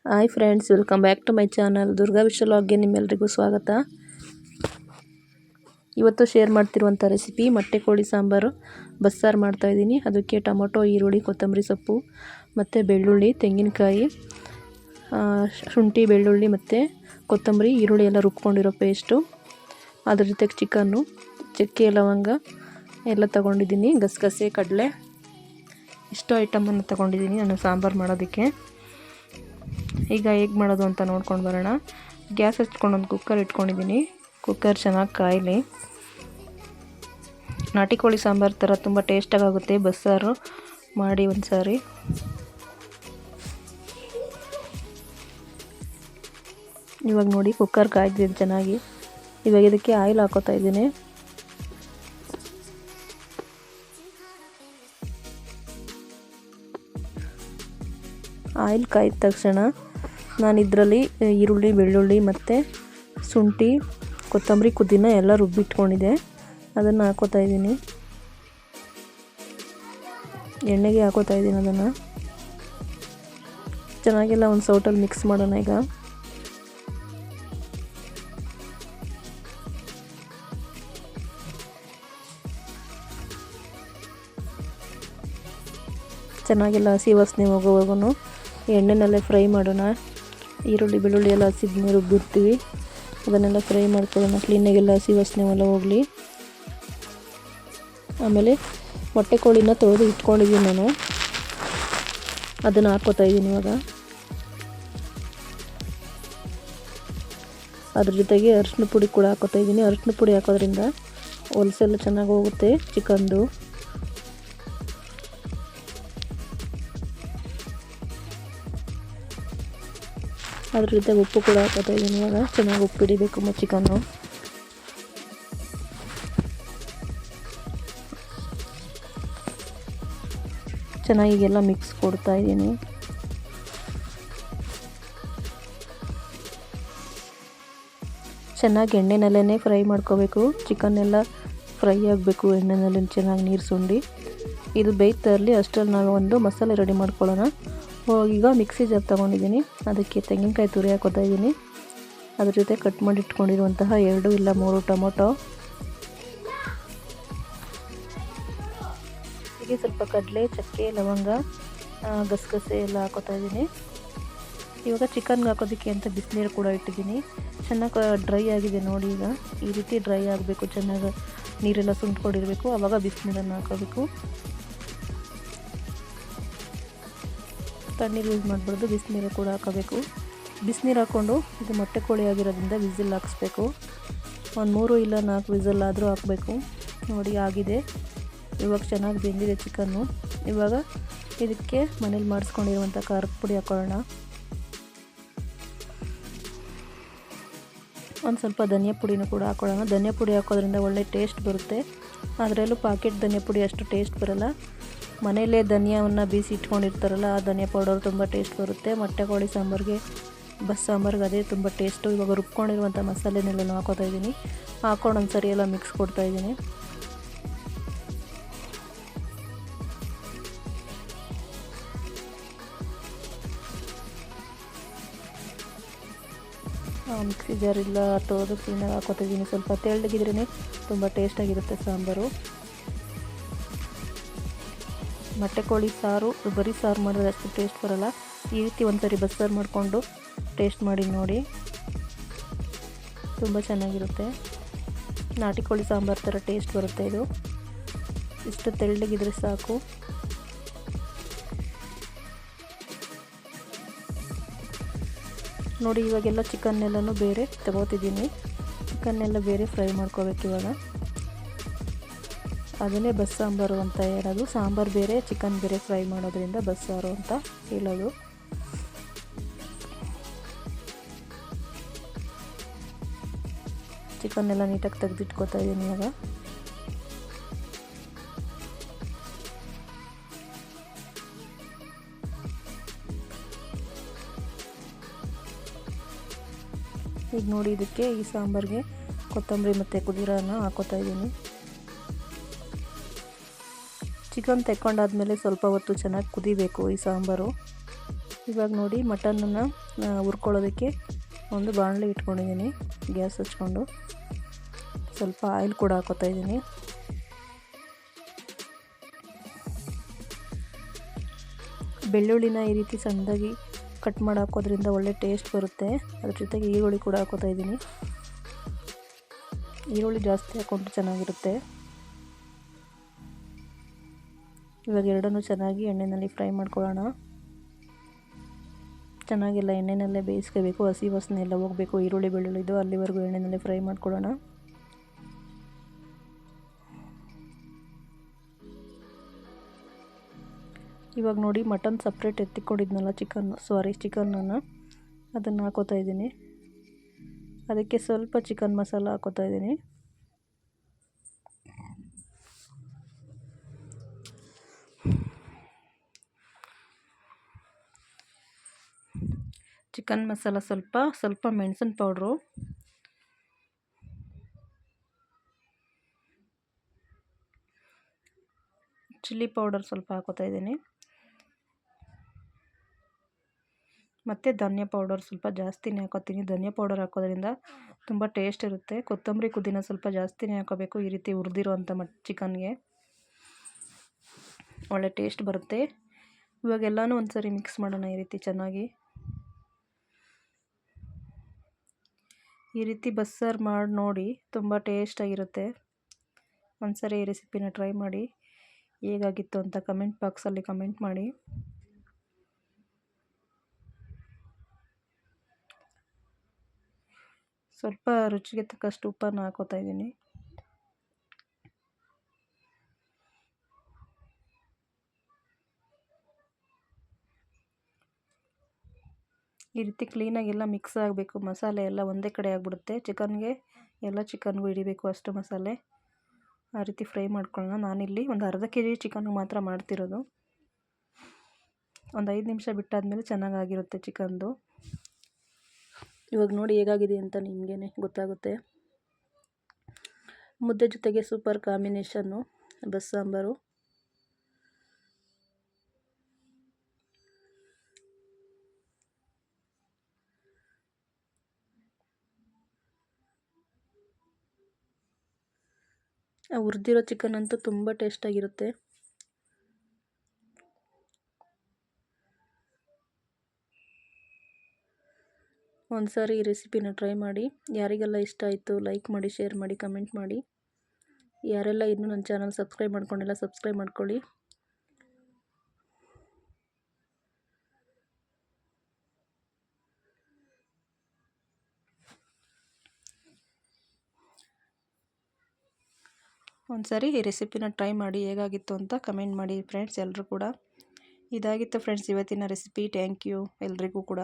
Hi friends, welcome back to my channel Durga Vishal ವ್ಲಾಗ್ಗೆ ನಿಮ್ಮೆಲ್ಲರಿಗೂ ಸ್ವಾಗತ. ಇವತ್ತು ಶೇರ್ ಮಾಡ್ತಿರುವಂಥ ರೆಸಿಪಿ ಮೊಟ್ಟೆ ಕೋಳಿ ಸಾಂಬಾರು ಬಸ್ಸಾರು ಮಾಡ್ತಾಯಿದ್ದೀನಿ. ಅದಕ್ಕೆ ಟೊಮೊಟೊ, ಈರುಳ್ಳಿ, ಕೊತ್ತಂಬರಿ ಸೊಪ್ಪು ಮತ್ತು ಬೆಳ್ಳುಳ್ಳಿ, ತೆಂಗಿನಕಾಯಿ, ಶುಂಠಿ, ಬೆಳ್ಳುಳ್ಳಿ ಮತ್ತು ಕೊತ್ತಂಬರಿ, ಈರುಳ್ಳಿ ಎಲ್ಲ ರುಬ್ಕೊಂಡಿರೋ ಪೇಸ್ಟು, ಅದ್ರ ಜೊತೆಗೆ ಚಿಕನ್ನು, ಚಕ್ಕೆ, ಲವಂಗ ಎಲ್ಲ ತೊಗೊಂಡಿದ್ದೀನಿ. ಗಸಗಸೆ, ಕಡಲೆ, ಇಷ್ಟು ಐಟಮನ್ನು ತೊಗೊಂಡಿದ್ದೀನಿ ನಾನು ಸಾಂಬಾರು ಮಾಡೋದಕ್ಕೆ. ಈಗ ಹೇಗೆ ಮಾಡೋದು ಅಂತ ನೋಡ್ಕೊಂಡು ಬರೋಣ. ಗ್ಯಾಸ್ ಹಚ್ಕೊಂಡು ಒಂದು ಕುಕ್ಕರ್ ಇಟ್ಕೊಂಡಿದ್ದೀನಿ. ಕುಕ್ಕರ್ ಚೆನ್ನಾಗಿ ಕಾಯಲಿ. ನಾಟಿ ಕೋಳಿ ಸಾಂಬಾರು ಥರ ತುಂಬ ಟೇಸ್ಟಾಗಿ ಆಗುತ್ತೆ. ಬಸ್ಸಾರು ಮಾಡಿ ಒಂದು ಸಾರಿ. ಇವಾಗ ನೋಡಿ ಕುಕ್ಕರ್ ಕಾಯ್ದಿದೆ ಚೆನ್ನಾಗಿ. ಇವಾಗ ಇದಕ್ಕೆ ಆಯಿಲ್ ಹಾಕೋತಾ ಇದ್ದೀನಿ. ಆಯಿಲ್ ಕಾಯ್ದ ತಕ್ಷಣ ನಾನು ಇದರಲ್ಲಿ ಈರುಳ್ಳಿ, ಬೆಳ್ಳುಳ್ಳಿ ಮತ್ತು ಶುಂಠಿ, ಕೊತ್ತಂಬರಿ, ಪುದೀನ ಎಲ್ಲ ರುಬ್ಬಿಟ್ಕೊಂಡಿದ್ದೆ. ಅದನ್ನು ಹಾಕೋತಾ ಇದ್ದೀನಿ. ಎಣ್ಣೆಗೆ ಹಾಕೋತಾ ಇದ್ದೀನಿ. ಅದನ್ನು ಚೆನ್ನಾಗೆಲ್ಲ ಒಂದು ಸೌಟಲ್ಲಿ ಮಿಕ್ಸ್ ಮಾಡೋಣ. ಈಗ ಚೆನ್ನಾಗೆಲ್ಲ ಹಸಿ ವಾಸನೆ ಹೋಗೋವರೆಗೂ ಎಣ್ಣೆನಲ್ಲೇ ಫ್ರೈ ಮಾಡೋಣ. ಈರುಳ್ಳಿ, ಬೆಳ್ಳುಳ್ಳಿ ಎಲ್ಲ ಹಸಿದ ರುಬ್ಬಿರ್ತೀವಿ, ಅದನ್ನೆಲ್ಲ ಫ್ರೈ ಮಾಡ್ಕೊಳ್ಳೋಣ. ಕ್ಲೀನಾಗೆಲ್ಲ ಹಸಿ ವಾಸನೆ ಎಲ್ಲ ಹೋಗಲಿ. ಆಮೇಲೆ ಮೊಟ್ಟೆ ಕೋಳಿನ ತೊಳೆದು ಇಟ್ಕೊಂಡಿದ್ದೀನಿ ನಾನು, ಅದನ್ನು ಹಾಕ್ಕೋತಾ ಇದ್ದೀನಿ. ಇವಾಗ ಅದ್ರ ಜೊತೆಗೆ ಅರಿಶಿನ ಪುಡಿ ಕೂಡ ಹಾಕ್ಕೋತಾ ಇದ್ದೀನಿ. ಅರಿಶಿನ ಪುಡಿ ಹಾಕೋದ್ರಿಂದ ಹೊಲಸೆಲ್ಲ ಚೆನ್ನಾಗಿ ಹೋಗುತ್ತೆ ಚಿಕನ್ದು. ಅದ್ರ ಜೊತೆ ಉಪ್ಪು ಕೂಡ ಹಾಕೋತಾ ಇದ್ದೀನಿ. ಇವಾಗ ಚೆನ್ನಾಗಿ ಉಪ್ಪು ಹಿಡಿಬೇಕು ಚಿಕನ್ನು. ಚೆನ್ನಾಗಿಗೆಲ್ಲ ಮಿಕ್ಸ್ ಕೊಡ್ತಾ ಇದ್ದೀನಿ. ಚೆನ್ನಾಗಿ ಎಣ್ಣೆನಲ್ಲೇ ಫ್ರೈ ಮಾಡ್ಕೋಬೇಕು. ಚಿಕನ್ ಎಲ್ಲ ಫ್ರೈ ಆಗಬೇಕು ಎಣ್ಣೆನಲ್ಲಿ ಚೆನ್ನಾಗಿ ನೀರು ಸುಂಡಿ. ಇದು ಬೇಯ್ತಾ ಇರಲಿ. ಅಷ್ಟರಲ್ಲಿ ನಾವು ಒಂದು ಮಸಾಲೆ ರೆಡಿ ಮಾಡ್ಕೊಳ್ಳೋಣ. ಈಗ ಮಿಕ್ಸಿ ಜಾರ್ ತೊಗೊಂಡಿದ್ದೀನಿ. ಅದಕ್ಕೆ ತೆಂಗಿನಕಾಯಿ ತುರಿ ಹಾಕೋತಾ ಇದ್ದೀನಿ. ಅದ್ರ ಜೊತೆ ಕಟ್ ಮಾಡಿ ಇಟ್ಕೊಂಡಿರುವಂತಹ 2 ಇಲ್ಲ 3 ಟೊಮೊಟೊ, ಹೀಗೆ ಸ್ವಲ್ಪ ಕಡಲೆ, ಚಕ್ಕೆ, ಲವಂಗ, ಗಸಗಸೆ ಎಲ್ಲ ಹಾಕೋತಾ ಇದ್ದೀನಿ. ಇವಾಗ ಚಿಕನ್ಗೆ ಹಾಕೋದಕ್ಕೆ ಅಂತ ಬಿಸಿನೀರು ಕೂಡ ಇಟ್ಟಿದ್ದೀನಿ. ಚೆನ್ನಾಗಿ ಡ್ರೈ ಆಗಿದೆ ನೋಡಿ. ಈಗ ಈ ರೀತಿ ಡ್ರೈ ಆಗಬೇಕು. ಚೆನ್ನಾಗಿ ನೀರೆಲ್ಲ ಸುಂಡ್ಕೊಂಡಿರಬೇಕು. ಆವಾಗ ಬಿಸಿನೀರನ್ನು ಹಾಕೋಬೇಕು. ತಣ್ಣೀರು ಯೂಸ್ ಮಾಡಬಾರ್ದು, ಬಿಸಿನೀರು ಕೂಡ ಹಾಕೋಬೇಕು. ಬಿಸಿನೀರು ಹಾಕ್ಕೊಂಡು ಇದು ಮೊಟ್ಟೆ ಕೋಳಿ ಆಗಿರೋದ್ರಿಂದ ವಿಸಿಲ್ ಹಾಕಿಸ್ಬೇಕು. ಒಂದು 3 ಇಲ್ಲ 4 ವಿಸಿಲ್ ಆದರೂ ಹಾಕಬೇಕು. ನೋಡಿ ಆಗಿದೆ. ಇವಾಗ ಚೆನ್ನಾಗಿ ಬೆಂದಿದೆ ಚಿಕನ್ನು. ಇವಾಗ ಇದಕ್ಕೆ ಮನೇಲಿ ಮಾಡಿಸ್ಕೊಂಡಿರುವಂಥ ಖಾರದ ಪುಡಿ ಹಾಕೊಳ್ಳೋಣ. ಒಂದು ಸ್ವಲ್ಪ ಧನಿಯಾ ಪುಡಿನೂ ಕೂಡ ಹಾಕೊಳ್ಳೋಣ. ಧನಿಯಾ ಪುಡಿ ಹಾಕೋದ್ರಿಂದ ಒಳ್ಳೆ ಟೇಸ್ಟ್ ಬರುತ್ತೆ. ಅದರಲ್ಲೂ ಪಾಕೆಟ್ ಧನಿಯಾ ಪುಡಿ ಅಷ್ಟು ಟೇಸ್ಟ್ ಬರೋಲ್ಲ. ಮನೆಯಲ್ಲೇ ಧನಿಯಾವನ್ನು ಬೀಸಿ ಇಟ್ಕೊಂಡಿರ್ತಾರಲ್ಲ, ಆ ಧನಿಯಾ ಪೌಡರ್ ತುಂಬ ಟೇಸ್ಟ್ ಬರುತ್ತೆ. ಮೊಟ್ಟೆ ಕೋಳಿ ಸಾಂಬಾರಿಗೆ, ಬಸ್ ಸಾಂಬಾರಿಗೆ ಅದೇ ತುಂಬ ಟೇಸ್ಟು. ಇವಾಗ ರುಬ್ಕೊಂಡಿರುವಂಥ ಮಸಾಲೆನೆಲ್ಲ ಹಾಕೋತಾ ಇದ್ದೀನಿ. ಹಾಕೊಂಡು ಒಂದು ಸರಿ ಎಲ್ಲ ಮಿಕ್ಸ್ ಕೊಡ್ತಾ ಇದ್ದೀನಿ. ಮಿಕ್ಸಿ ಜಾರಿಲ್ಲ ತೊಳೆದು ಕ್ಲೀನಾಗಿ ಹಾಕೋತಾ ಇದ್ದೀನಿ. ಸ್ವಲ್ಪ ತೆಳ್ಳಗಿದ್ರೇ ತುಂಬ ಟೇಸ್ಟಾಗಿರುತ್ತೆ ಸಾಂಬಾರು. ಮೊಟ್ಟೆ ಕೋಳಿ ಸಾರು ಬರೀ ಸಾರು ಮಾಡಿದ್ರೆ ಅಷ್ಟು ಟೇಸ್ಟ್ ಬರೋಲ್ಲ. ಈ ರೀತಿ ಒಂದು ಸರಿ ಬಸ್ಸಾರು ಮಾಡಿಕೊಂಡು ಟೇಸ್ಟ್ ಮಾಡಿ ನೋಡಿ, ತುಂಬ ಚೆನ್ನಾಗಿರುತ್ತೆ. ನಾಟಿ ಕೋಳಿ ಸಾಂಬಾರು ಥರ ಟೇಸ್ಟ್ ಬರುತ್ತೆ ಇದು. ಇಷ್ಟು ತೆಳ್ಳಗಿದ್ರೆ ಸಾಕು. ನೋಡಿ ಇವಾಗೆಲ್ಲ ಚಿಕನ್ನೆಲ್ಲನೂ ಬೇರೆ ತಗೋತಿದ್ದೀನಿ. ಚಿಕನ್ನೆಲ್ಲ ಬೇರೆ ಫ್ರೈ ಮಾಡ್ಕೋಬೇಕು. ಇವಾಗ ಅದನ್ನೇ ಬಸ್ ಸಾಂಬಾರು ಅಂತ ಹೇಳೋದು. ಸಾಂಬಾರು ಬೇರೆ, ಚಿಕನ್ ಬೇರೆ ಫ್ರೈ ಮಾಡೋದ್ರಿಂದ ಬಸ್ಸಾರು ಅಂತ ಹೇಳೋದು. ಚಿಕನ್ನೆಲ್ಲ ನೀಟಾಗಿ ತೆಗೆದಿಟ್ಕೋತಾ ಇದ್ದೀನಿ. ಇವಾಗ ಈಗ ನೋಡಿ ಇದಕ್ಕೆ ಈ ಸಾಂಬಾರಿಗೆ ಕೊತ್ತಂಬರಿ ಮತ್ತು ಪುದೀನ ಹಾಕೋತಾ ಇದ್ದೀನಿ. ಚಿಕನ್ ತೆಕ್ಕೊಂಡಾದ್ಮೇಲೆ ಸ್ವಲ್ಪ ಹೊತ್ತು ಚೆನ್ನಾಗಿ ಕುದಿಬೇಕು ಈ ಸಾಂಬಾರು. ಇವಾಗ ನೋಡಿ ಮಟನನ್ನು ಹುರ್ಕೊಳ್ಳೋದಕ್ಕೆ ಒಂದು ಬಾಣಲೆ ಇಟ್ಕೊಂಡಿದ್ದೀನಿ. ಗ್ಯಾಸ್ ಹಚ್ಕೊಂಡು ಸ್ವಲ್ಪ ಆಯಿಲ್ ಕೂಡ ಹಾಕೋತಾ ಇದ್ದೀನಿ. ಬೆಳ್ಳುಳ್ಳಿನ ಈ ರೀತಿ ಸಣ್ಣದಾಗಿ ಕಟ್ ಮಾಡಿ ಹಾಕೋದ್ರಿಂದ ಒಳ್ಳೆ ಟೇಸ್ಟ್ ಬರುತ್ತೆ. ಅದ್ರ ಜೊತೆಗೆ ಈರುಳ್ಳಿ ಕೂಡ ಹಾಕೋತಾ ಇದ್ದೀನಿ. ಈರುಳ್ಳಿ ಜಾಸ್ತಿ ಹಾಕೊಂಡ್ರೆ ಚೆನ್ನಾಗಿರುತ್ತೆ. ಇವಾಗ ಎರಡನ್ನೂ ಚೆನ್ನಾಗಿ ಎಣ್ಣೆಯಲ್ಲಿ ಫ್ರೈ ಮಾಡ್ಕೊಳ್ಳೋಣ. ಚೆನ್ನಾಗೆಲ್ಲ ಎಣ್ಣೆನಲ್ಲೇ ಬೇಯಿಸ್ಕೋಬೇಕು. ಹಸಿ ವಾಸನೆ ಎಲ್ಲ ಹೋಗಬೇಕು. ಈರುಳ್ಳಿ ಬೆಳ್ಳುಳ್ಳಿದು ಅಲ್ಲಿವರೆಗೂ ಎಣ್ಣೆನಲ್ಲೇ ಫ್ರೈ ಮಾಡ್ಕೊಳ್ಳೋಣ. ಇವಾಗ ನೋಡಿ ಮಟನ್ ಸಪ್ರೇಟ್ ಎತ್ತಿಕೊಂಡಿದ್ನಲ್ಲ ಚಿಕನನ್ನು ಅದನ್ನು ಹಾಕೋತಾ ಇದ್ದೀನಿ. ಅದಕ್ಕೆ ಸ್ವಲ್ಪ ಚಿಕನ್ ಮಸಾಲ ಹಾಕೋತಾ ಇದ್ದೀನಿ. ಚಿಕನ್ ಮಸಾಲ ಸ್ವಲ್ಪ ಮೆಣಸಿನ ಪೌಡ್ರು, ಚಿಲ್ಲಿ ಪೌಡರ್ ಸ್ವಲ್ಪ ಹಾಕೋತಾ ಇದ್ದೀನಿ. ಮತ್ತು ಧನಿಯಾ ಪೌಡರ್ ಸ್ವಲ್ಪ ಜಾಸ್ತಿನೇ ಹಾಕೋತೀನಿ. ಧನಿಯಾ ಪೌಡರ್ ಹಾಕೋದ್ರಿಂದ ತುಂಬ ಟೇಸ್ಟ್ ಇರುತ್ತೆ. ಕೊತ್ತಂಬರಿ ಪುದೀನ ಸ್ವಲ್ಪ ಜಾಸ್ತಿನೇ ಹಾಕೋಬೇಕು. ಈ ರೀತಿ ಹುರಿದಿರೋವಂಥ ಚಿಕನ್ಗೆ ಒಳ್ಳೆ ಟೇಸ್ಟ್ ಬರುತ್ತೆ. ಇವಾಗೆಲ್ಲನೂ ಒಂದು ಸರಿ ಮಿಕ್ಸ್ ಮಾಡೋಣ ಈ ರೀತಿ ಚೆನ್ನಾಗಿ. ಈ ರೀತಿ ಬಸ್ಸಾರು ಮಾಡಿ ನೋಡಿ, ತುಂಬ ಟೇಸ್ಟಾಗಿರುತ್ತೆ. ಒಂದು ಸರಿ ಈ ರೆಸಿಪಿನ ಟ್ರೈ ಮಾಡಿ. ಹೇಗಾಗಿತ್ತು ಅಂತ ಕಮೆಂಟ್ ಬಾಕ್ಸಲ್ಲಿ ಕಮೆಂಟ್ ಮಾಡಿ. ಸ್ವಲ್ಪ ರುಚಿಗೆ ತಕ್ಕಷ್ಟು ಉಪ್ಪನ್ನು ಹಾಕೋತಾ ಇದ್ದೀನಿ. ಈ ರೀತಿ ಕ್ಲೀನಾಗೆಲ್ಲ ಮಿಕ್ಸ್ ಆಗಬೇಕು. ಮಸಾಲೆ ಎಲ್ಲ ಒಂದೇ ಕಡೆ ಆಗಿಬಿಡುತ್ತೆ. ಚಿಕನ್ಗೂ ಹಿಡಿಬೇಕು ಅಷ್ಟು ಮಸಾಲೆ. ಆ ರೀತಿ ಫ್ರೈ ಮಾಡ್ಕೊಳ್ಳೋಣ. ನಾನಿಲ್ಲಿ ಒಂದು ಅರ್ಧ kg ಚಿಕನ್ಗೆ ಮಾತ್ರ ಮಾಡ್ತಿರೋದು. ಒಂದು 5 ನಿಮಿಷ ಬಿಟ್ಟಾದಮೇಲೆ ಚೆನ್ನಾಗಾಗಿರುತ್ತೆ ಚಿಕನ್ದು. ಇವಾಗ ನೋಡಿ ಹೇಗಾಗಿದೆ ಅಂತ ನಿಮಗೇ ಗೊತ್ತಾಗುತ್ತೆ. ಮುದ್ದೆ ಜೊತೆಗೆ ಸೂಪರ್ ಕಾಂಬಿನೇಷನ್ನು ಬಸ್ಸಾಂಬಾರು. ಹುರಿದಿರೋ ಚಿಕನ್ ಅಂತೂ ತುಂಬ ಟೇಸ್ಟಾಗಿರುತ್ತೆ. ಒಂದು ಸಾರಿ ಈ ರೆಸಿಪಿನ ಟ್ರೈ ಮಾಡಿ. ಯಾರಿಗೆಲ್ಲ ಇಷ್ಟ ಆಯಿತು ಲೈಕ್ ಮಾಡಿ, ಶೇರ್ ಮಾಡಿ, ಕಮೆಂಟ್ ಮಾಡಿ. ಯಾರೆಲ್ಲ ಇನ್ನೂ ನನ್ನ ಚಾನಲ್ ಸಬ್ಸ್ಕ್ರೈಬ್ ಮಾಡ್ಕೊಂಡಿಲ್ಲ ಸಬ್ಸ್ಕ್ರೈಬ್ ಮಾಡ್ಕೊಳ್ಳಿ. ಒಂದು ಸಾರಿ ಈ ರೆಸಿಪಿನ ಟ್ರೈ ಮಾಡಿ ಹೇಗಾಗಿತ್ತು ಅಂತ ಕಮೆಂಟ್ ಮಾಡಿ ಫ್ರೆಂಡ್ಸ್ ಎಲ್ಲರೂ ಕೂಡ. ಇದಾಗಿತ್ತು ಫ್ರೆಂಡ್ಸ್ ಇವತ್ತಿನ ರೆಸಿಪಿ. ಥ್ಯಾಂಕ್ ಯು ಎಲ್ರಿಗೂ ಕೂಡ.